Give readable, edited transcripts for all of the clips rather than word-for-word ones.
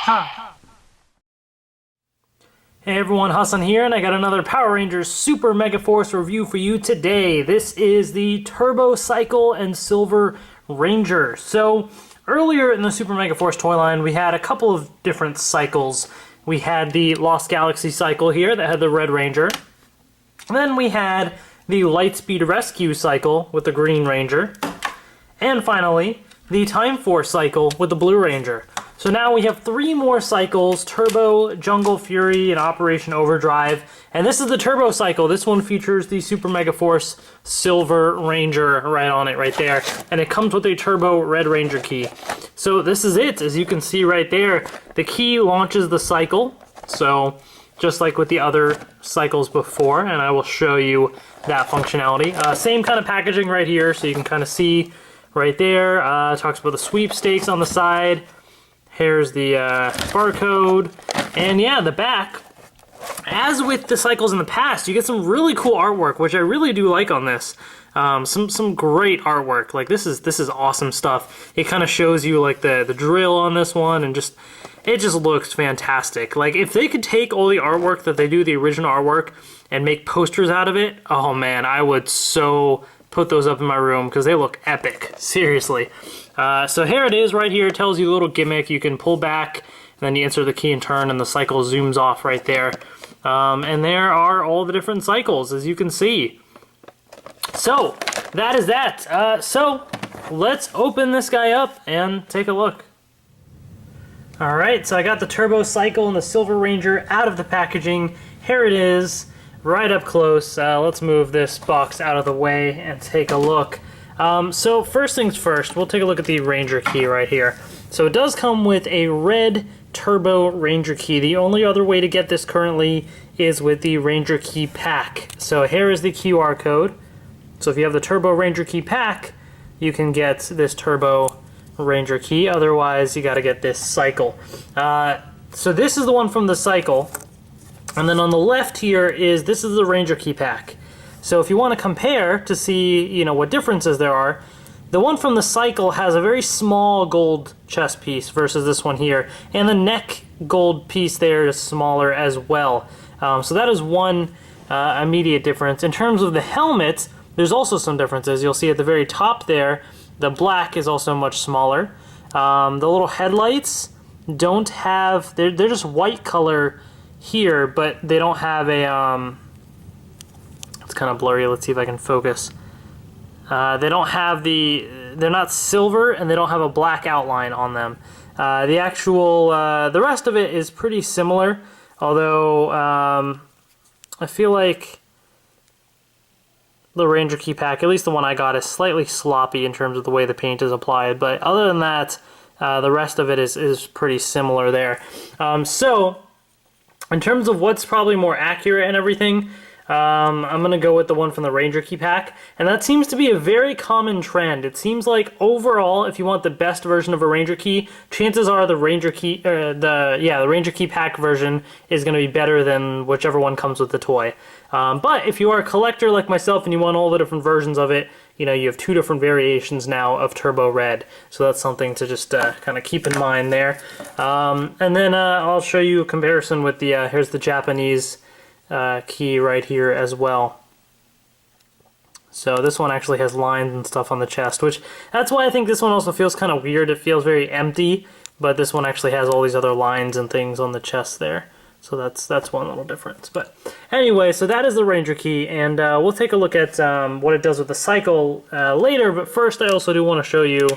Hey everyone, Hassan here, and I got another Power Rangers Super Megaforce review for you today. This is the Turbo Cycle and Silver Ranger. So, earlier in the Super Megaforce toy line, we had a couple of different cycles. We had the Lost Galaxy cycle here that had the Red Ranger. And then we had the Lightspeed Rescue cycle with the Green Ranger. And finally, the Time Force cycle with the Blue Ranger. So now we have 3 more cycles, Turbo, Jungle Fury, and Operation Overdrive. And this is the Turbo cycle. This one features the Super Megaforce Silver Ranger right on it, right there. And it comes with a Turbo Red Ranger key. So this is it. As you can see right there, the key launches the cycle. So just like with the other cycles before, and I will show you that functionality. Same kind of packaging right here, so you can kind of see right there. It talks about the sweepstakes on the side. Here's the barcode, and yeah, the back. As with the cycles in the past, you get some really cool artwork, which I really do like on this. Some great artwork. Like this is awesome stuff. It kind of shows you like the drill on this one, and it just looks fantastic. Like if they could take all the artwork that they do, the original artwork, and make posters out of it, oh man, I would so put those up in my room because they look epic. Seriously. So here it is right here. It tells you a little gimmick. You can pull back, and then you insert the key and turn, and the cycle zooms off right there. And there are all the different cycles, as you can see. So that is that. So let's open this guy up and take a look. Alright, so I got the Turbo Cycle and the Silver Ranger out of the packaging. Here it is, right up close. Let's move this box out of the way and take a look. So first things first, we'll take a look at the Ranger key right here. So it does come with a red Turbo Ranger key. The only other way to get this currently is with the Ranger key pack. So here is the QR code. So if you have the Turbo Ranger key pack, you can get this Turbo Ranger key. Otherwise, you got to get this cycle. So this is the one from the cycle. And then on the left here this is the Ranger key pack. So if you want to compare to see, what differences there are, the one from the cycle has a very small gold chest piece versus this one here, and the neck gold piece there is smaller as well. So that is one immediate difference. In terms of the helmet, there's also some differences. You'll see at the very top there, the black is also much smaller. The little headlights don't have, they're just white color here, but they don't have a, it's kind of blurry. Let's see if I can focus. They don't have they're not silver, and they don't have a black outline on them. The actual, the rest of it is pretty similar, although I feel like the Ranger key pack, at least the one I got, is slightly sloppy in terms of the way the paint is applied, but other than that, the rest of it is pretty similar there. So, in terms of what's probably more accurate and everything, I'm going to go with the one from the Ranger key pack, and that seems to be a very common trend. It seems like overall, if you want the best version of a Ranger key, chances are the Ranger key, the Ranger key pack version is going to be better than whichever one comes with the toy. But if you are a collector like myself and you want all the different versions of it, you have 2 different variations now of Turbo Red, so that's something to just kind of keep in mind there. And then I'll show you a comparison with the here's the Japanese key right here as well. So this one actually has lines and stuff on the chest, which that's why I think this one also feels kind of weird. It feels very empty, but this one actually has all these other lines and things on the chest there. So that's one little difference. But anyway, so that is the Ranger key, and we'll take a look at what it does with the cycle later. But first, I also do want to show you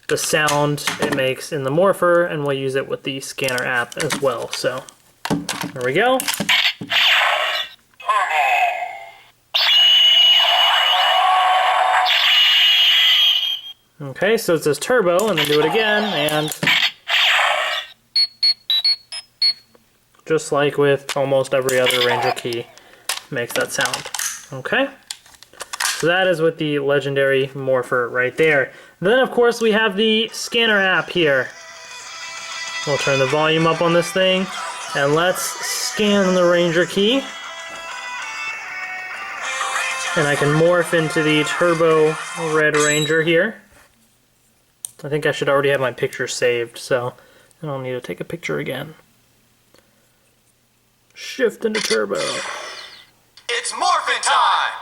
the sound it makes in the Morpher, and we'll use it with the scanner app as well. So there we go. Okay, so it says turbo, and then do it again, and just like with almost every other Ranger key, makes that sound. Okay? So that is with the legendary Morpher right there. Then, of course, we have the scanner app here. We'll turn the volume up on this thing, and let's scan the Ranger key. And I can morph into the Turbo Red Ranger here. I think I should already have my picture saved, so And I'll need to take a picture again. Shift into turbo. It's morphin' time!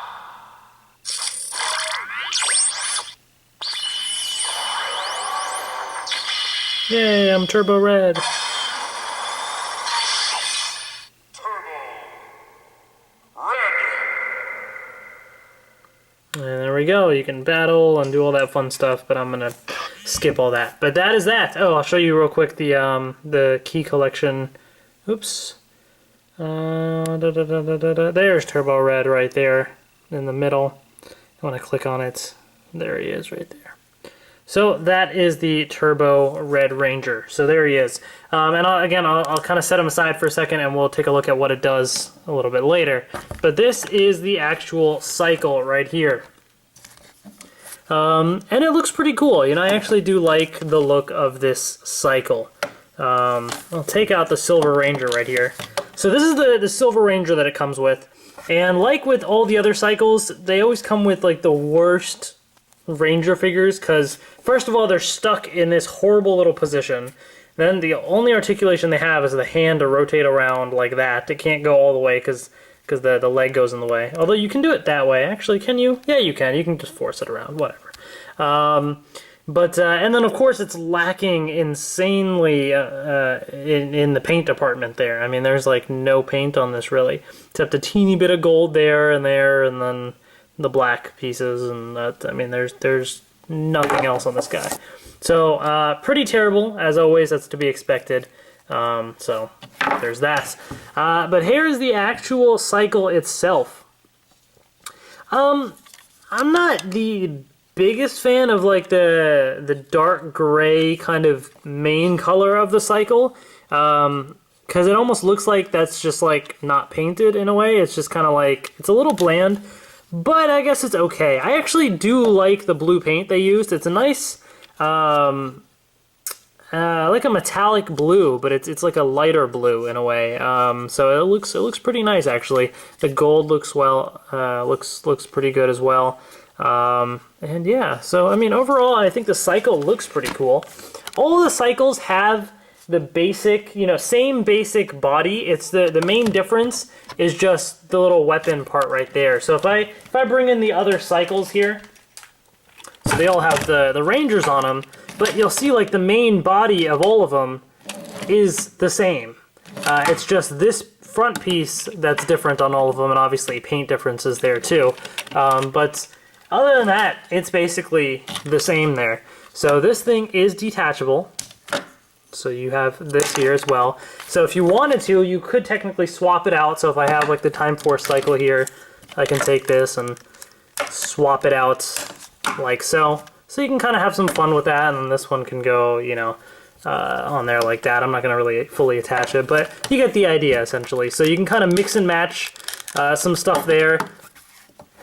Yay, I'm turbo red. And there we go. You can battle and do all that fun stuff, but I'm gonna skip all that. But that is that. Oh, I'll show you real quick the key collection. Oops. There's Turbo Red right there in the middle. I want to click on it. There he is right there. So that is the Turbo Red Ranger. So there he is. And I'll kind of set him aside for a second and we'll take a look at what it does a little bit later. But this is the actual cycle right here. And it looks pretty cool. You know, I actually do like the look of this cycle. I'll take out the Silver Ranger right here. So this is the Silver Ranger that it comes with. And like with all the other cycles, they always come with like the worst Ranger figures because first of all, they're stuck in this horrible little position. Then the only articulation they have is the hand to rotate around like that. It can't go all the way because the leg goes in the way. Although you can do it that way. Actually, can you? Yeah, you can. You can just force it around. Whatever. And then of course it's lacking insanely in the paint department there. I mean, there's like no paint on this really, except a teeny bit of gold there, and then the black pieces, and that. I mean, there's nothing else on this guy. So pretty terrible as always. That's to be expected. So there's that. But here's the actual cycle itself. I'm not the biggest fan of like the dark gray kind of main color of the cycle, because it almost looks like that's just like not painted in a way. It's just kind of like, it's a little bland, but I guess it's okay. I actually do like the blue paint they used. It's a nice like a metallic blue, but it's like a lighter blue in a way. So it looks pretty nice actually. The gold looks looks pretty good as well. And yeah, so I mean overall I think the cycle looks pretty cool. All the cycles have the basic, you know, same basic body. It's the main difference is just the little weapon part right there. So if I bring in the other cycles here, so they all have the Rangers on them, but you'll see like the main body of all of them is the same. It's just this front piece that's different on all of them, and obviously paint differences there too. But other than that, it's basically the same there. So this thing is detachable. So you have this here as well. So if you wanted to, you could technically swap it out. So if I have like the Time Force cycle here, I can take this and swap it out like so. So you can kind of have some fun with that, and then this one can go, you know, on there like that. I'm not going to really fully attach it, but you get the idea essentially. So you can kind of mix and match some stuff there.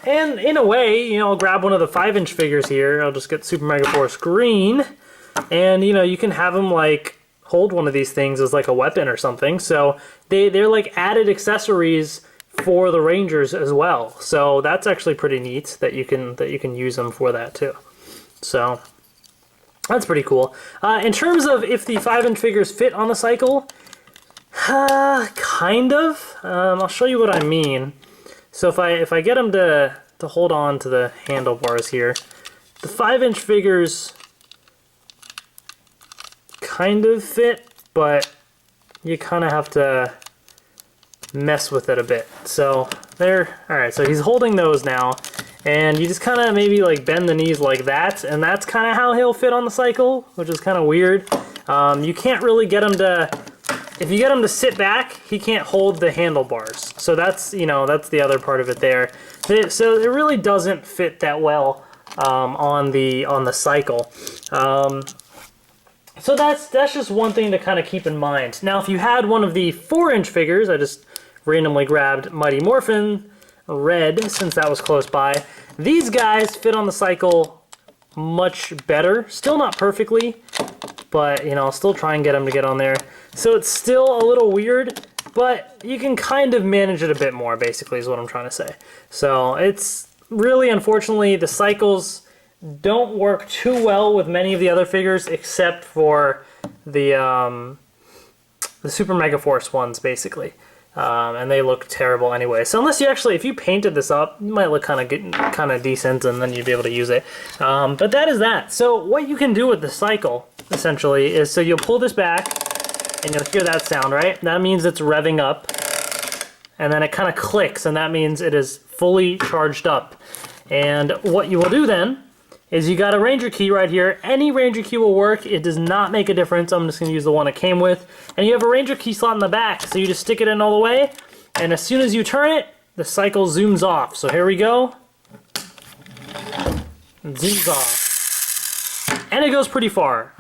And in a way, you know, I'll grab one of the 5-inch figures here. I'll just get Super Megaforce Green. And, you know, you can have them, like, hold one of these things as, like, a weapon or something. So they're like, added accessories for the Rangers as well. So that's actually pretty neat that you can use them for that, too. So that's pretty cool. In terms of if the 5-inch figures fit on the cycle, kind of. I'll show you what I mean. So if I get them to hold on to the handlebars here, the 5-inch figures kind of fit, but you kind of have to mess with it a bit. So there, all right, so he's holding those now, and you just kind of maybe like bend the knees like that, and that's kind of how he'll fit on the cycle, which is kind of weird. You can't really get him to, if you get him to sit back, he can't hold the handlebars. So that's, you know, that's the other part of it there. So it really doesn't fit that well on the cycle. So that's just one thing to kind of keep in mind. Now, if you had one of the 4-inch figures, I just randomly grabbed Mighty Morphin Red since that was close by. These guys fit on the cycle much better. Still not perfectly, but you know, I'll still try and get them to get on there. So it's still a little weird, but you can kind of manage it a bit more, basically, is what I'm trying to say. So it's really, unfortunately, the cycles don't work too well with many of the other figures, except for the Super Megaforce ones, basically. And they look terrible anyway. So unless you actually, if you painted this up, it might look kind of decent, and then you'd be able to use it. But that is that. So what you can do with the cycle, essentially, is so you'll pull this back, and you'll hear that sound, right? That means it's revving up, and then it kind of clicks, and that means it is fully charged up. And what you will do then is you got a Ranger key right here. Any Ranger key will work. It does not make a difference. I'm just going to use the one it came with. And you have a Ranger key slot in the back, so you just stick it in all the way, and as soon as you turn it, the cycle zooms off. So here we go. It zooms off. And it goes pretty far.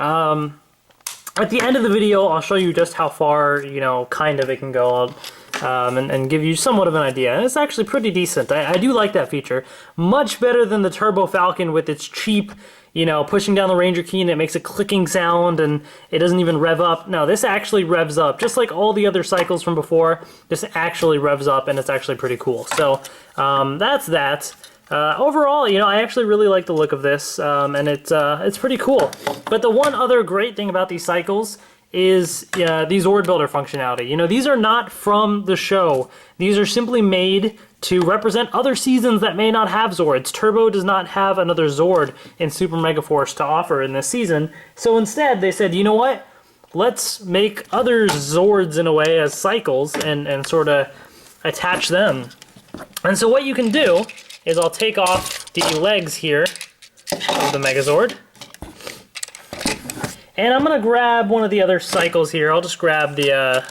At the end of the video, I'll show you just how far, you know, kind of it can go. And give you somewhat of an idea. And it's actually pretty decent. I do like that feature. Much better than the Turbo Falcon with its cheap, you know, pushing down the Ranger key and it makes a clicking sound and it doesn't even rev up. No, this actually revs up. Just like all the other cycles from before, this actually revs up and it's actually pretty cool. So that's that. Overall, you know, I actually really like the look of this, and it's pretty cool. But the one other great thing about these cycles is the ZordBuilder functionality. You know, these are not from the show. These are simply made to represent other seasons that may not have Zords. Turbo does not have another Zord in Super Megaforce to offer in this season. So instead, they said, you know what? Let's make other Zords in a way as cycles and sort of attach them. And so what you can do is I'll take off the legs here of the Megazord. And I'm gonna grab one of the other cycles here. I'll just grab the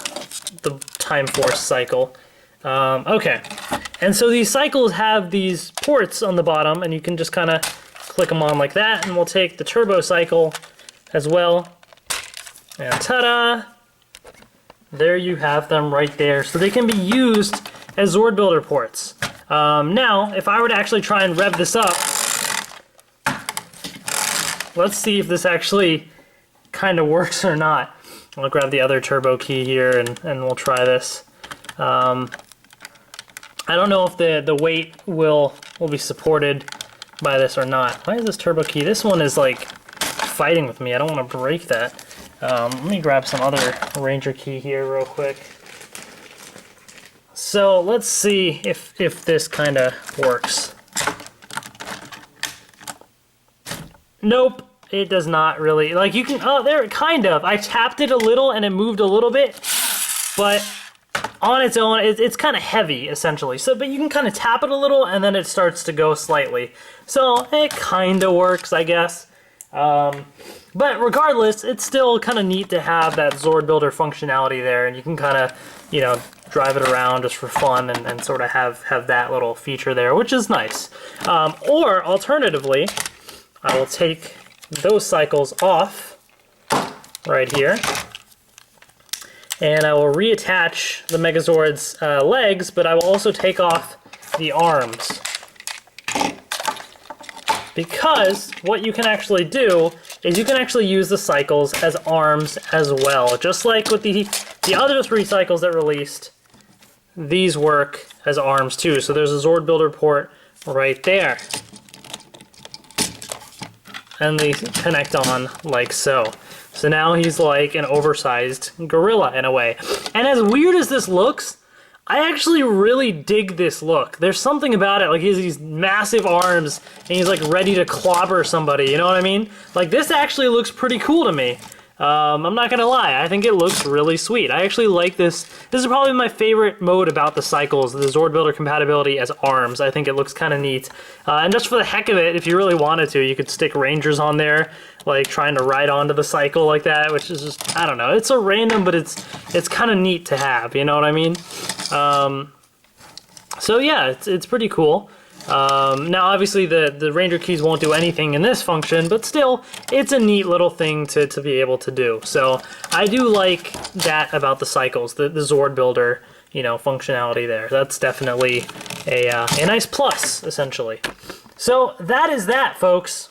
Time Force cycle. Okay, and so these cycles have these ports on the bottom, and you can just kind of click them on like that. And we'll take the Turbo cycle as well. And ta-da! There you have them right there. So they can be used as ZordBuilder ports. Now, if I were to actually try and rev this up, let's see if this actually kind of works or not. I'll grab the other turbo key here and we'll try this. I don't know if the weight will be supported by this or not. Why is this turbo key? This one is like fighting with me. I don't want to break that. Let me grab some other Ranger key here real quick. So let's see if this kind of works. Nope. It does not really, like you can, oh, there, kind of. I tapped it a little and it moved a little bit, but on its own, it's kind of heavy, essentially. So, but you can kind of tap it a little and then it starts to go slightly. So it kind of works, I guess. But regardless, it's still kind of neat to have that ZordBuilder functionality there, and you can kind of, you know, drive it around just for fun and sort of have that little feature there, which is nice. Or alternatively, I will take those cycles off right here, and I will reattach the Megazord's legs, but I will also take off the arms, because what you can actually do is you can actually use the cycles as arms as well. Just like with the other 3 cycles that released, these work as arms too. So there's a ZordBuilder port right there, and they connect on like so. So now he's like an oversized gorilla in a way. And as weird as this looks, I actually really dig this look. There's something about it, like he has these massive arms and he's like ready to clobber somebody, you know what I mean? Like this actually looks pretty cool to me. I'm not gonna lie, I think it looks really sweet. I actually like this. This is probably my favorite mode about the cycles, the ZordBuilder compatibility as arms. I think it looks kind of neat. And just for the heck of it, if you really wanted to, you could stick Rangers on there, like trying to ride onto the cycle like that, which is just, I don't know, it's so random, but it's kind of neat to have, you know what I mean? So yeah, it's pretty cool. Now obviously the Ranger keys won't do anything in this function, but still, it's a neat little thing to be able to do. So I do like that about the cycles, the ZordBuilder, you know, functionality there. That's definitely a nice plus, essentially. So that is that, folks.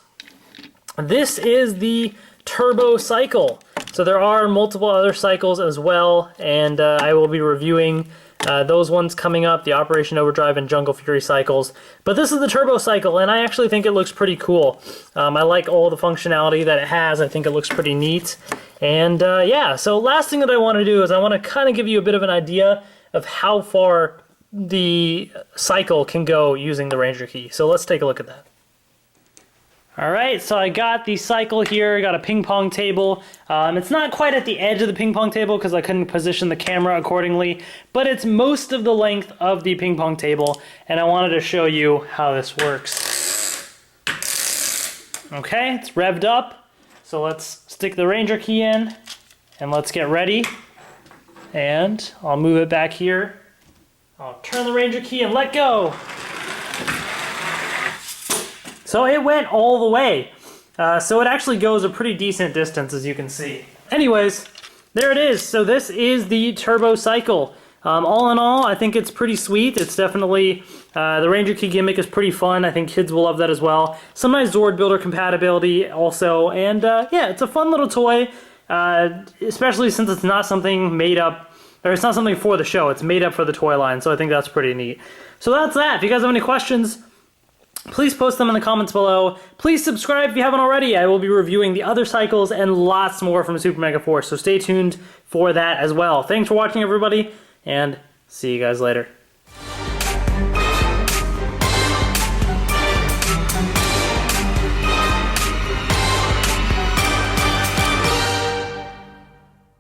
This is the Turbo cycle. So there are multiple other cycles as well, and I will be reviewing Those ones coming up, the Operation Overdrive and Jungle Fury cycles. But this is the Turbo cycle, and I actually think it looks pretty cool. I like all the functionality that it has. I think it looks pretty neat. And yeah, so last thing that I want to do is I want to kind of give you a bit of an idea of how far the cycle can go using the Ranger key. So let's take a look at that. Alright, so I got the cycle here, I got a ping pong table. It's not quite at the edge of the ping pong table because I couldn't position the camera accordingly, but it's most of the length of the ping pong table, and I wanted to show you how this works. Okay, it's revved up, so let's stick the Ranger key in, and let's get ready. And I'll move it back here. I'll turn the Ranger key and let go. So it went all the way. So it actually goes a pretty decent distance, as you can see. Anyways, there it is. So this is the Turbo Cycle. All in all, I think it's pretty sweet. It's definitely, the Ranger Key gimmick is pretty fun. I think kids will love that as well. Some nice ZordBuilder compatibility also. And yeah, it's a fun little toy, especially since it's not something made up, or it's not something for the show. It's made up for the Toyline, so I think that's pretty neat. So that's that. If you guys have any questions, please post them in the comments below. Please subscribe if you haven't already. I will be reviewing the other cycles and lots more from Super Megaforce, so stay tuned for that as well. Thanks for watching, everybody, and see you guys later.